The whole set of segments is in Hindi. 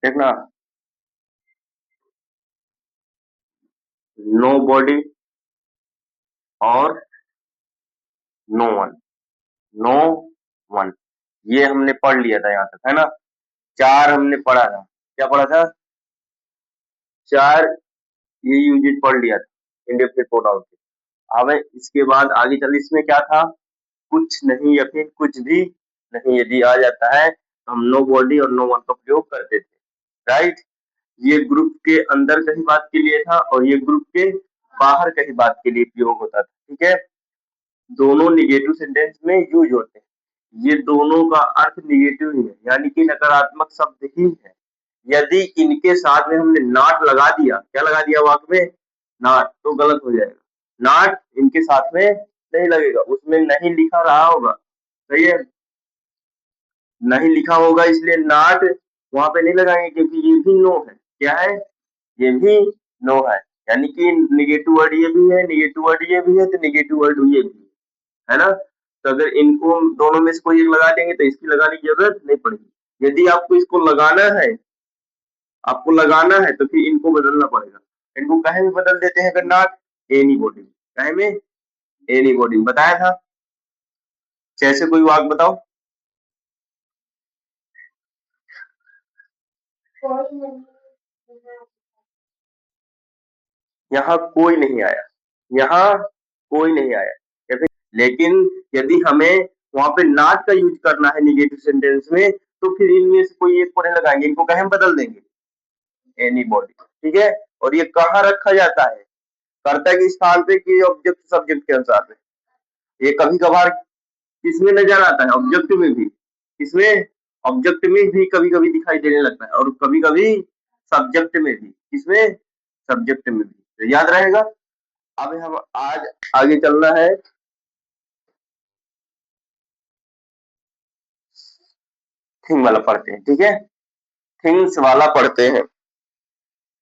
देखना, नो बॉडी और नो वन, नो वन, ये हमने पढ़ लिया था यहाँ तक, है ना। चार हमने पढ़ा था, क्या पढ़ा था, चार ये यूजेज पढ़ लिया था इंडेफिनिट प्रोनाउन के। अब इसके बाद आगे चल, इसमें क्या था, कुछ नहीं या फिर कुछ भी नहीं यदि आ जाता है तो हम नो बॉडी और नो वन का प्रयोग करते थे, राइट। ये ग्रुप के अंदर कहीं बात के लिए था और ये ग्रुप के बाहर कहीं बात के लिए प्रयोग होता था, ठीक है। दोनों निगेटिव सेंटेंस में यूज होते हैं, ये दोनों का अर्थ निगेटिव ही है, यानी कि नकारात्मक शब्द ही है। यदि इनके साथ में हमने नॉट लगा दिया, क्या लगा दिया वाक्य में, नॉट, तो गलत हो जाएगा। नॉट इनके साथ में नहीं लगेगा, उसमें नहीं लिखा रहा होगा, सही है, नहीं लिखा होगा इसलिए नॉट वहां पे नहीं लगाएंगे, क्योंकि ये भी नो है, क्या है, ये भी नो है, यानी कि निगेटिव वर्ड ये भी है, निगेटिव वर्ड ये भी है, तो निगेटिव वर्ड ये भी है ना। तो अगर इनको दोनों में से कोई एक लगा देंगे तो इसकी लगाने की जरूरत नहीं पड़ेगी। यदि आपको इसको लगाना है, आपको लगाना है तो फिर इनको बदलना पड़ेगा। इनको कहे में बदल देते हैं, अगर नॉट एनी बॉडी, कहे में एनी बॉडी बताया था। जैसे कोई वाक्य बताओ, यहाँ कोई नहीं आया, यहाँ कोई नहीं आया, या फिर, लेकिन यदि हमें वहां पे नॉट का यूज करना है निगेटिव सेंटेंस में, तो फिर इनमें से कोई एक को नहीं लगाएंगे, इनको कहे में बदल देंगे एनी बॉडी, ठीक है। और ये कहाँ रखा जाता है, कर्ता के स्थान पे कि ऑब्जेक्ट सब्जेक्ट के अनुसार में। ये कभी कभार किसमें नजर आता है, ऑब्जेक्ट में भी, किसमें, ऑब्जेक्ट में भी कभी कभी दिखाई देने लगता है, और कभी कभी सब्जेक्ट में भी, किसमें, सब्जेक्ट में भी, तो याद रहेगा। अब हम आज आगे चलना है, थिंग वाला पढ़ते हैं, ठीक है, थिंग्स वाला पढ़ते हैं।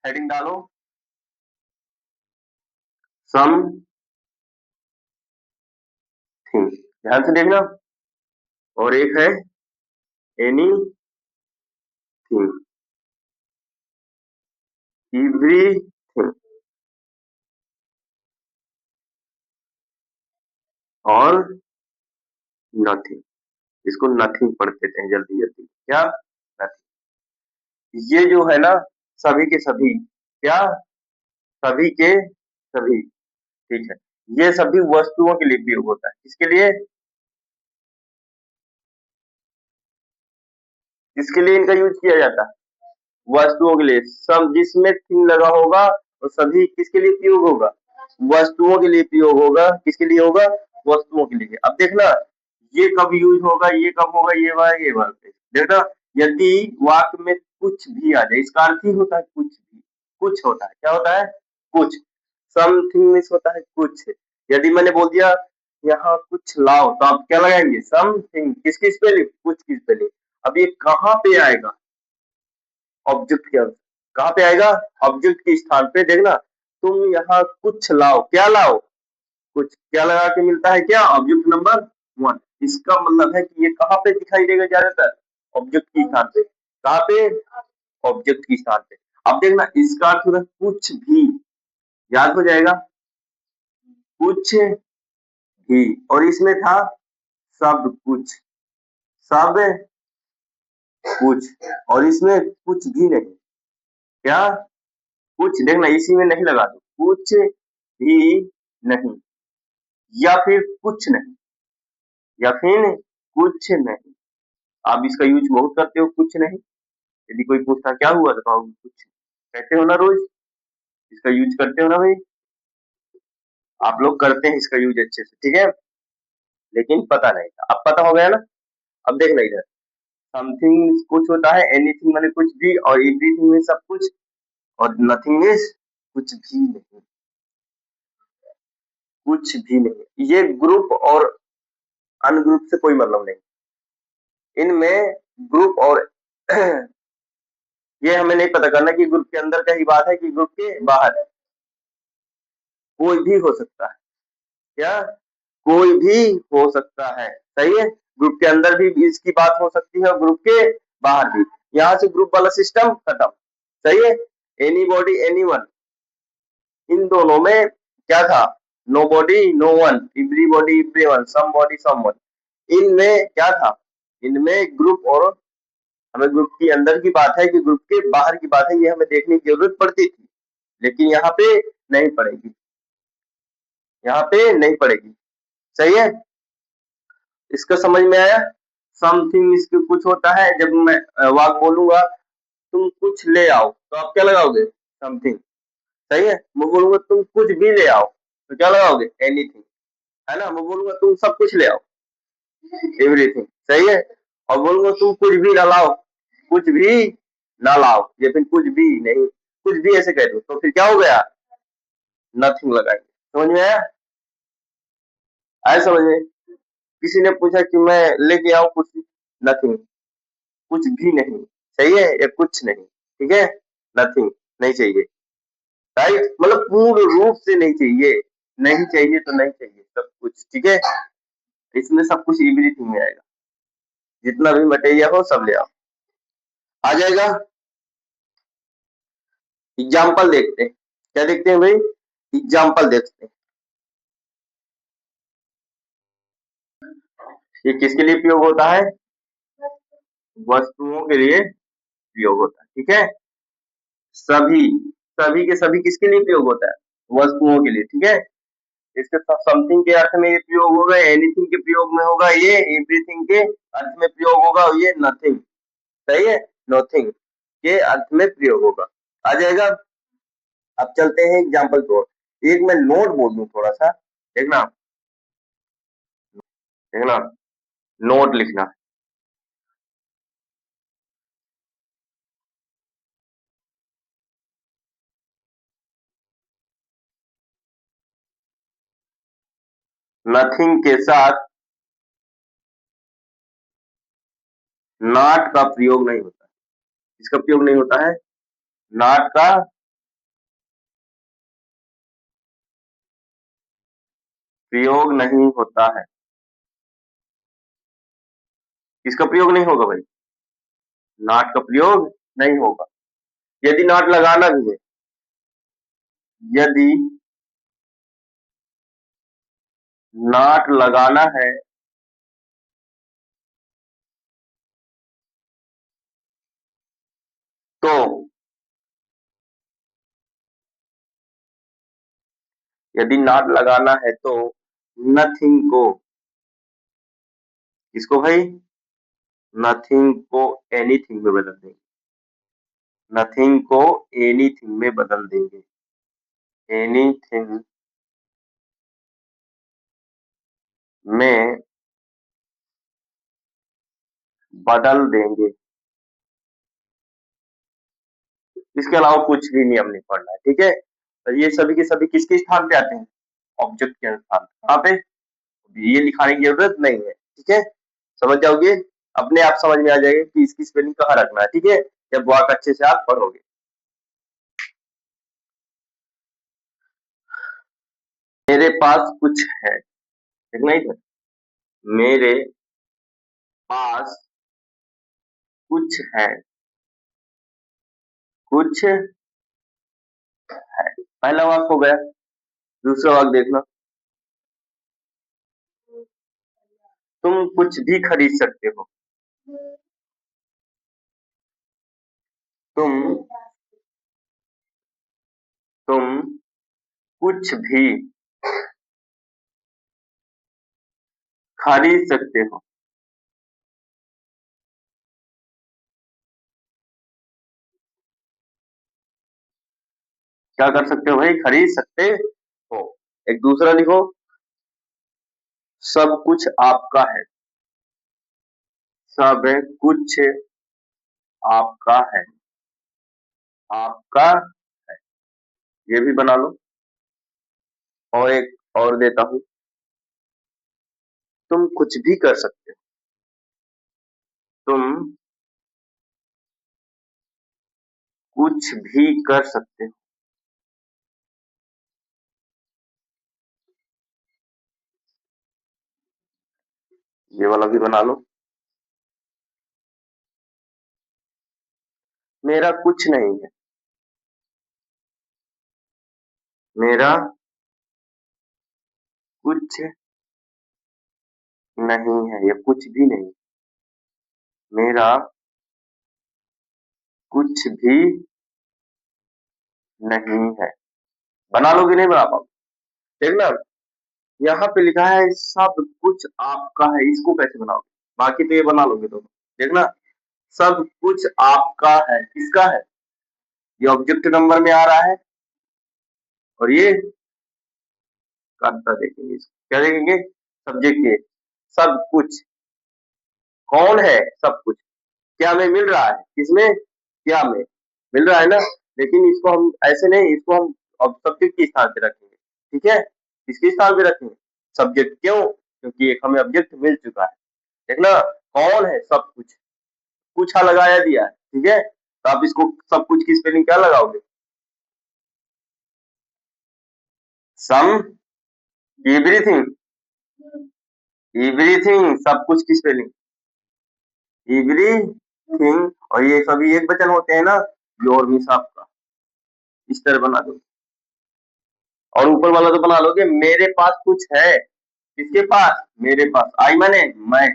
हेडिंग डालो, सम थिंग, ध्यान से देखना, और एक है एनी थिंग, एवरी थिंग, और नथिंग। इसको नथिंग पढ़ देते हैं जल्दी जल्दी, क्या, नथिंग। ये जो है ना, सभी के सभी, क्या, सभी के सभी, ठीक है। ये सभी वस्तुओं के लिए प्रयोग होता है, किसके लिए, किसके लिए इनका यूज किया जाता है, वस्तुओं के लिए। सब जिसमें थिंग लगा होगा वो सभी किसके लिए प्रयोग होगा, वस्तुओं के लिए प्रयोग होगा, किसके लिए होगा, वस्तुओं के लिए। अब देखना, ये कब यूज होगा, ये कब होगा, ये बात देखना, यदि वाक्य में कुछ भी आ जाए, इसका अर्थ ही होता है कुछ भी, कुछ होता है, क्या होता है, कुछ, समथिंग मिस होता है कुछ। यदि मैंने बोल दिया यहाँ कुछ लाओ, तो आप क्या लगाएंगे, समथिंग, किसकी स्पेलिंग, कुछ की स्पेलिंग। अब ये कहाँ पे आएगा, ऑब्जेक्ट के अंदर, कहाँ पे आएगा, ऑब्जेक्ट के स्थान पे। देखना, तुम यहाँ कुछ लाओ, क्या लाओ, कुछ, क्या लगा के मिलता है, क्या, ऑब्जेक्ट नंबर वन। इसका मतलब है कि ये कहाँ पे दिखाई देगा ज्यादातर, ऑब्जेक्ट के स्थान पे, कहाँ पे, ऑब्जेक्ट के स्थान पे। अब देखना, इसका अर्थ होगा कुछ भी, याद हो जाएगा, कुछ भी, और इसमें था सब कुछ, सब कुछ, और इसमें कुछ भी नहीं, क्या, कुछ, देखना इसी में नहीं लगा दो, कुछ भी नहीं, या फिर कुछ नहीं, या फिर कुछ नहीं। आप इसका यूज बहुत करते हो, कुछ नहीं। यदि कोई पूछता क्या हुआ तो कहो कुछ, कहते हो ना रोज, इसका यूज करते हो ना भाई, आप लोग करते हैं इसका यूज अच्छे से, ठीक है, लेकिन पता नहीं था, अब पता हो गया ना। अब देखना इधर, समथिंग कुछ होता है, एनीथिंग माने कुछ भी, और एवरीथिंग में सब कुछ, और नथिंग इज कुछ भी नहीं, कुछ भी नहीं। ये ग्रुप और अनग्रुप से कोई मतलब नहीं, इनमें ग्रुप और ये हमें नहीं पता करना कि ग्रुप के अंदर का ही बात है कि ग्रुप के बाहर है, कोई भी हो सकता है, क्या, कोई भी हो सकता है, सही है। ग्रुप के अंदर भी इसकी बात हो सकती है और ग्रुप के बाहर भी। यहाँ से ग्रुप वाला सिस्टम खत्म। सही है। एनी बॉडी एनी वन, इन दोनों में क्या था? Nobody no one, everybody everyone, somebody someone. इनमें क्या था? इनमें ग्रुप और हमें ग्रुप के अंदर की बात है कि ग्रुप के बाहर की बात है, ये हमें देखने की जरूरत पड़ती थी, लेकिन यहाँ पे नहीं पड़ेगी, यहाँ पे नहीं पड़ेगी। सही है। इसका समझ में आया? समथिंग इसके कुछ होता है, जब मैं वाक बोलूंगा तुम कुछ ले आओ तो आप क्या लगाओगे? समथिंग। सही है। मैं बोलूंगा तुम कुछ भी ले आओ तो क्या लगाओगे? एनीथिंग। है ना। मैं बोलूंगा तुम सब कुछ ले आओ, एवरीथिंग। सही है। और बोलूंगा तुम कुछ भी ना लाओ, कुछ भी ना लाओ, या फिर कुछ भी नहीं, कुछ भी ऐसे कह दो तो फिर क्या हो गया? नथिंग लगाएंगे। समझ में आया? आया समझ में? किसी ने पूछा कि मैं लेके आऊं कुछ, नथिंग, कुछ भी नहीं। सही है, या कुछ नहीं। ठीक है। नथिंग नहीं चाहिए। राइट, मतलब पूर्ण रूप से नहीं चाहिए। नहीं चाहिए तो नहीं चाहिए, सब कुछ। ठीक है। इसमें सब कुछ एवरीथिंग में आएगा, जितना भी मटेरियल हो सब ले आओ। आ जाएगा। एग्जाम्पल देखते हैं। क्या देखते हैं भाई? एग्जाम्पल देखते हैं। ये किसके लिए प्रयोग होता है? वस्तुओं के लिए प्रयोग होता है। ठीक है। सभी, सभी के सभी किसके लिए प्रयोग होता है? वस्तुओं के लिए। ठीक है। इसके समथिंग के अर्थ में ये प्रयोग होगा, एनीथिंग के प्रयोग में होगा ये, एवरीथिंग के अर्थ में प्रयोग होगा ये, नथिंग। सही है। नथिंग के अर्थ में प्रयोग होगा। आ जाएगा। अब चलते हैं एग्जाम्पल को। एक मैं नोट बोल दूं थोड़ा सा, देखना, देखना, नोट लिखना। नथिंग के साथ नॉट का प्रयोग नहीं होता है। इसका प्रयोग नहीं होता है, नॉट का प्रयोग नहीं होता है। इसका प्रयोग नहीं होगा भाई, नॉट का प्रयोग नहीं होगा। यदि नॉट लगाना भी है, यदि नॉट लगाना है तो, यदि नॉट लगाना है तो नथिंग को, इसको भाई, नथिंग को एनीथिंग में बदल देंगे। नथिंग को एनीथिंग में बदल देंगे। एनीथिंग में बदल देंगे। इसके अलावा कुछ भी नियम नहीं पढ़ना है। ठीक है। तो ये सभी के सभी किसके स्थान पे आते हैं? ऑब्जेक्ट के स्थान पे। कहाँ पे? ये लिखाने की जरूरत नहीं है। ठीक है। समझ जाओगे, अपने आप समझ में आ जाएगा कि इसकी स्पेलिंग कहाँ रखना है। ठीक है। जब वाक अच्छे से आप पढ़ोगे। मेरे पास कुछ है, देखना ही था। मेरे पास कुछ है, कुछ है। पहला वाक हो गया। दूसरा वाक देखना। तुम कुछ भी खरीद सकते हो। तुम तुम कुछ भी खरीद सकते हो। क्या कर सकते हो भाई? खरीद सकते हो। एक दूसरा लिखो, सब कुछ आपका है। सब कुछ आपका है, आपका है। ये भी बना लो। और एक और देता हूं, तुम कुछ भी कर सकते हो। तुम कुछ भी कर सकते हो। ये वाला भी बना लो। मेरा कुछ नहीं है, मेरा कुछ नहीं है, ये कुछ भी नहीं, मेरा कुछ भी नहीं है। बना लोगे नहीं बना पाओ। देखना यहाँ पे लिखा है सब कुछ आपका है, इसको कैसे बनाओगे? बाकी तो ये बना लोगे तो। देखना सब कुछ आपका है, किसका है? ये ऑब्जेक्ट नंबर में आ रहा है और ये कर्ता देखेंगे, इसको क्या देखेंगे? सब्जेक्ट के। सब कुछ कौन है? सब कुछ क्या में मिल रहा है? किसमें? क्या में मिल रहा है ना? लेकिन इसको हम ऐसे नहीं, इसको हम सब्जेक्ट के स्थान पे रखेंगे। ठीक है, किसके स्थान पे रखेंगे? सब्जेक्ट। क्यों? क्योंकि एक हमें ऑब्जेक्ट मिल चुका है। देखना कौन है सब कुछ, कुछ लगाया दिया है। ठीक है, तो आप इसको सब कुछ की स्पेलिंग क्या लगाओगे? सम एवरीथिंग, एवरीथिंग सब कुछ की स्पेलिंग एवरीथिंग। और ये सभी एक वचन होते हैं ना, योर मिस आपका, इस तरह बना दो। और ऊपर वाला तो बना लोगे मेरे पास कुछ है, किसके पास? मेरे पास। आई माने मैं,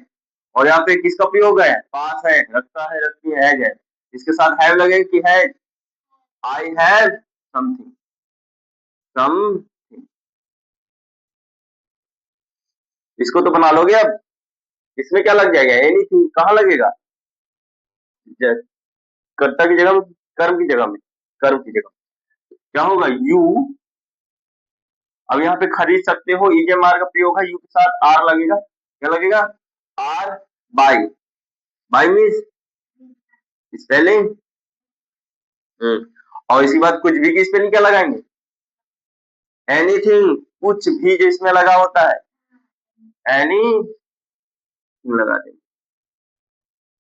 और यहाँ पे किसका प्रयोग है? पास है, रखता है, रखती है, हैज है। इसके साथ हैव लगेगा कि has? I have something, something. इसको तो बना लोगे अब। इसमें क्या लग जाएगा? एनीथिंग कहाँ लगेगा? कर्ता की जगह में, कर्म की जगह में, कर्म की जगह में क्या होगा? यू। अब यहाँ पे खरीद सकते हो, ईजेमार का प्रयोग है, यू के साथ आर लगेगा। क्या लगेगा? R by, by means spelling. और इसी बात कुछ भी की स्पेलिंग क्या लगाएंगे? एनीथिंग, कुछ भी जो इसमें लगा होता है, एनी लगा देंगे।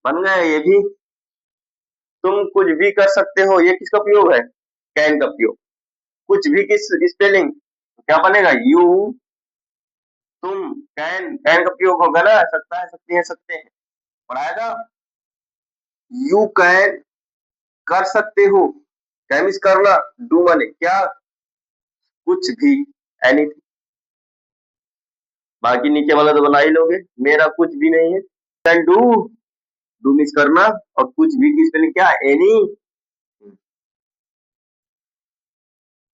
बन गया ये भी। तुम कुछ भी कर सकते हो, ये किसका प्रयोग है? कैन का प्रयोग। कुछ भी किस स्पेलिंग क्या बनेगा? यू, तुम, कैन, कैन का प्रयोग होगा ना, सकता है, सकती है, सकते हैं, पढ़ाया था। यू कैन कर सकते हो, कैन मींस करना, डू माने क्या? कुछ भी, एनीथिंग। बाकी नीचे वाला तो बना ही लोगे, मेरा कुछ भी नहीं है। कैन डू, डू मीन्स करना, और कुछ भी की स्पेलिंग क्या? Any,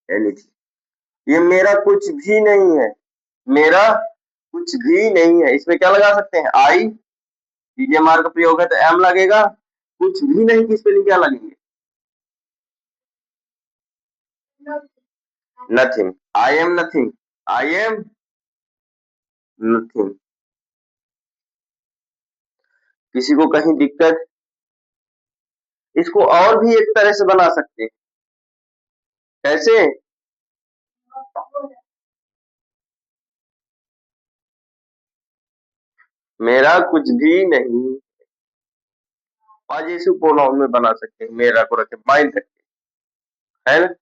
anything. ये मेरा कुछ भी नहीं है, मेरा कुछ भी नहीं है, इसमें क्या लगा सकते हैं? आई, ईजेमार का प्रयोग है तो एम लगेगा। कुछ भी नहीं की स्पेलिंग क्या लगेंगे? Nothing. I am nothing, I am nothing. किसी को कहीं दिक्कत? इसको और भी एक तरह से बना सकते हैं। कैसे? मेरा कुछ भी नहीं, पॉजिटिव प्रोनाउन में बना सकते हैं, मेरा को रखे माइंड रखे, है ना?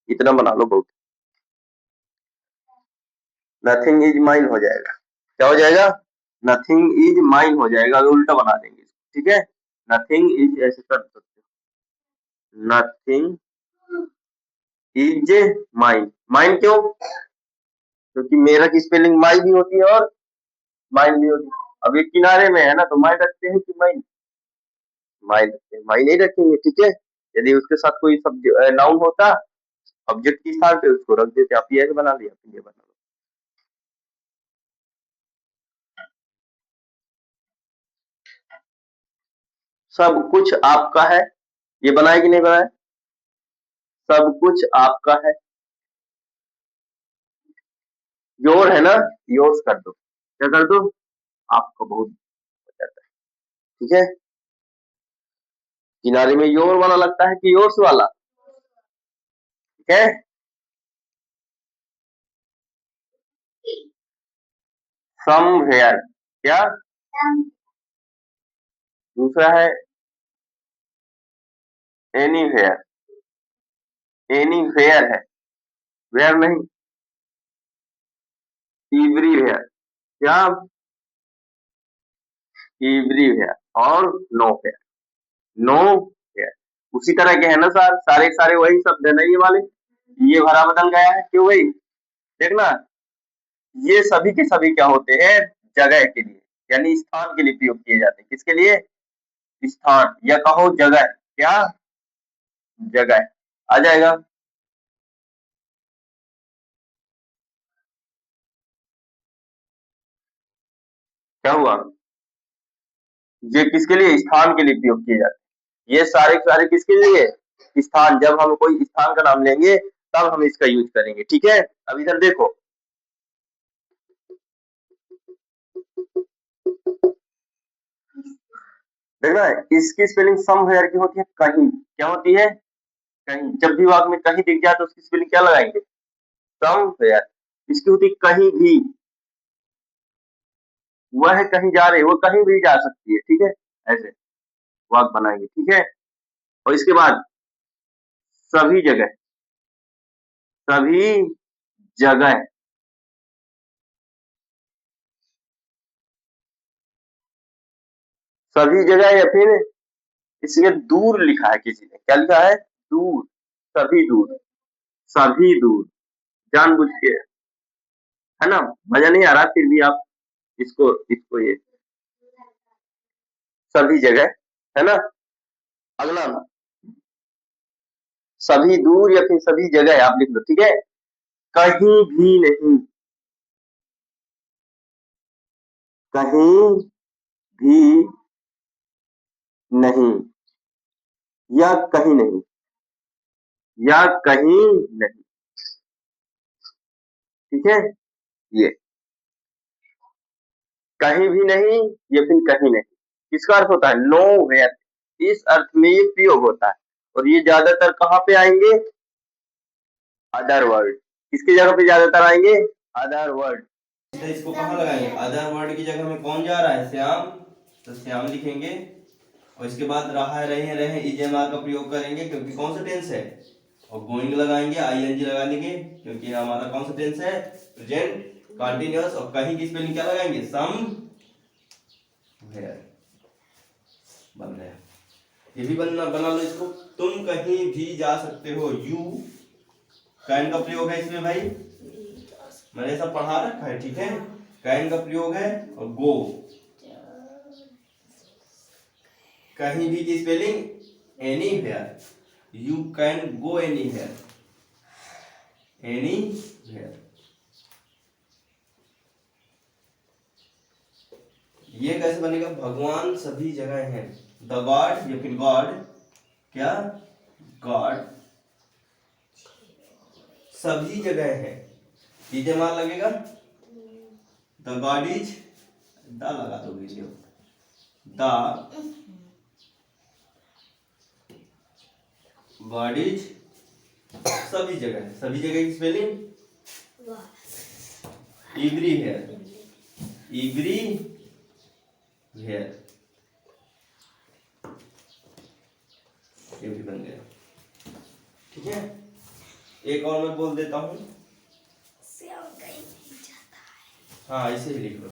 इतना बना लो बहुत। नथिंग इज माइन हो जाएगा। क्या हो जाएगा? नथिंग इज माइन हो जाएगा, अगर उल्टा बना देंगे। ठीक है, नथिंग इज ऐसे कर सकते हो, नथिंग इज माइन। माइन क्यों? क्योंकि मेरा की स्पेलिंग माई भी होती है और माइन भी होती है। अब ये किनारे में है ना, तो माइन रखते हैं कि माइन? माइन रखते हैं, माइन नहीं रखेंगे। ठीक है, यदि उसके साथ कोई नाउन होता ऑब्जेक्ट के स्थान पे, उसको रख देते। आप ये ऐसे बना लिया, ये बना लो। सब कुछ आपका है, ये बनाए कि नहीं बनाए? सब कुछ आपका है, योर है ना, योर्स कर दो। क्या कर दो? आपका बहुत हो जाता है। ठीक है, किनारे में योर वाला लगता है कि योर्स वाला? ठीक है, समवेयर, क्या? दूसरा है एनीवेयर, एनीवेयर है, वेयर नहीं, एवरीवेयर। क्या? एवरीवेयर और नो वेयर, नो वेयर। उसी तरह के है ना सर, सारे के सारे वही शब्द है ना ये वाले। ये भरा बदल गया है क्यों भाई? देखना, ये सभी के सभी क्या होते हैं? जगह के लिए, यानी स्थान के लिए प्रयोग किए जाते हैं। किसके लिए? स्थान, या कहो जगह। क्या? जगह। आ जाएगा। क्या हुआ? ये किसके लिए? स्थान के लिए प्रयोग किए जाते हैं। ये सारे के सारे किसके लिए? स्थान। जब हम कोई स्थान का नाम लेंगे तब हम इसका यूज करेंगे। ठीक है, अब इधर देखो, देखना, इसकी स्पेलिंग समवेयर की होती है कहीं। क्या होती है? कहीं। जब भी वाक्य में कहीं दिख जाए तो उसकी स्पेलिंग क्या लगाएंगे? समवेयर। इसकी होती है कहीं भी। वह कहीं जा रहे, वो कहीं भी जा सकती है। ठीक है, ऐसे वाक्य बनाएंगे। ठीक है, और इसके बाद सभी जगह। सभी जगह। सभी जगह, या फिर इसलिए दूर लिखा है किसी ने। क्या लिखा है? दूर। सभी दूर। सभी दूर, जानबूझ के, है ना? मजा नहीं आ रहा फिर भी आप इसको इसको ये सभी जगह, है ना? अगला ना, सभी दूर या फिर सभी जगह आप लिख लो। ठीक है, कहीं भी नहीं। कहीं भी नहीं, या कहीं नहीं, या कहीं नहीं। ठीक है, ये कहीं भी नहीं या फिर कहीं नहीं, किसका अर्थ होता है? Nowhere. इस अर्थ में ये प्रयोग होता है, और ये ज्यादातर कहाँ पे आएंगे? Other word. किसकी जगह पे ज्यादातर आएंगे? Other word. तो इसको कहाँ लगाएंगे? अदर वर्ड की जगह में कौन जा रहा है? श्याम। तो श्याम लिखेंगे, और इसके बाद रहा है, रहे रहे इजेमार का प्रयोग करेंगे क्योंकि कौन सा टेंस है, और गोइंग लगाएंगे, आईएनजी लगा देंगे क्योंकि हमारा कौन सा टेंस है? Present continuous. और कहीं की स्पेलिंग क्या लगाएंगे? सम वेयर। बन गया। ये भी बना लो इसको। तुम कहीं भी जा सकते हो। यू कैन का प्रयोग है इसमें भाई, मैंने ऐसा पढ़ा रखा है। ठीक है, कैन का प्रयोग है। और गो, कहीं भी की spelling anywhere. You can go anywhere. Anywhere. ये कैसे बनेगा? भगवान सभी जगह है। द गॉड या फिर गॉड, क्या? गॉड सभी जगह है। डीजे मार लगेगा। द गॉड इज, द लगा दो वीडियो, द गॉड इज सभी जगह। सभी जगह की spelling everywhere. Everywhere. ये भी बन गया। ठीक है, एक और मैं बोल देता हूँ। हाँ, ऐसे ही लिख लो।